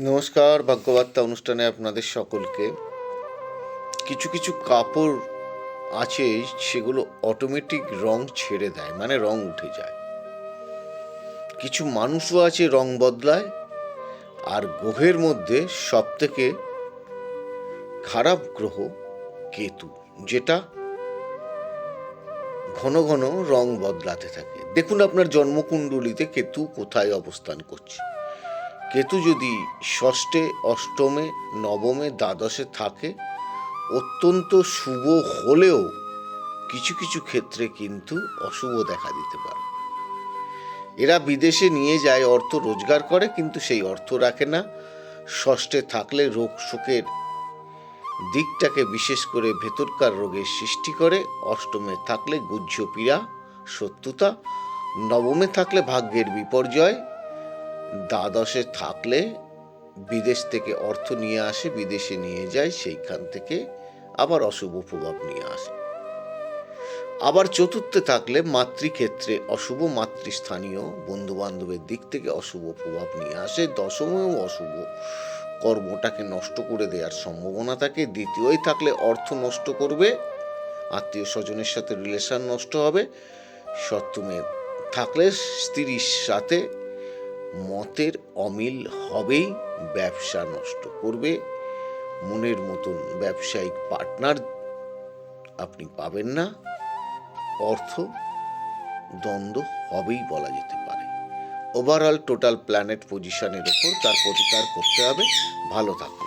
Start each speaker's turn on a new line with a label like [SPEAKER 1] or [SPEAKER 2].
[SPEAKER 1] নমস্কার, ভাগ্যবার্তা অনুষ্ঠানে আপনাদের সকলকে। কিছু কিছু কাপড় আছে সেগুলো অটোমেটিক রং ছেড়ে দেয়, মানে রং উঠে যায়। কিছু মানুষও আছে রং বদলায়। আর গ্রহের মধ্যে সব থেকে খারাপ গ্রহ কেতু, যেটা ঘন ঘন রং বদলাতে থাকে। দেখুন আপনার জন্মকুণ্ডলিতে কেতু কোথায় অবস্থান করছে। কেতু যদি ষষ্ঠে, অষ্টমে, নবমে, দ্বাদশে থাকে অত্যন্ত শুভ হলেও কিছু কিছু ক্ষেত্রে কিন্তু অশুভ দেখা দিতে পারে। এরা বিদেশে নিয়ে যায়, অর্থ রোজগার করে, কিন্তু সেই অর্থ রাখে না। ষষ্ঠে থাকলে রোগ শোকের দিকটাকে বিশেষ করে ভেতরকার রোগের সৃষ্টি করে। অষ্টমে থাকলে গুহ্য পীড়া, শত্রুতা। নবমে থাকলে ভাগ্যের বিপর্যয়। দ্বাদশে থাকলে বিদেশ থেকে অর্থ নিয়ে আসে, বিদেশে নিয়ে যায়, সেইখান থেকে আবার অশুভ প্রভাব নিয়ে আসে। আবার চতুর্থে থাকলে মাতৃক্ষেত্রে অশুভ, মাতৃস্থানীয় বন্ধু বান্ধবের দিক থেকে অশুভ প্রভাব নিয়ে আসে। দশমেও অশুভ, কর্মটাকে নষ্ট করে দেওয়ার সম্ভাবনা থাকে। দ্বিতীয়ই থাকলে অর্থ নষ্ট করবে, আত্মীয় স্বজনের সাথে রিলেশন নষ্ট হবে। সপ্তমে থাকলে স্ত্রীর সাথে মতের অমিল হবেই, ব্যবসা নষ্ট করবে। মনের মতন ব্যবসায়িক পার্টনার আপনি পাবেন না। অর্থ দ্বন্দ্ব হবেই বলা যেতে পারে। ওভারঅল টোটাল প্ল্যানেট পজিশনের ওপর তার প্রতিকার করতে হবে। ভালো থাকুন।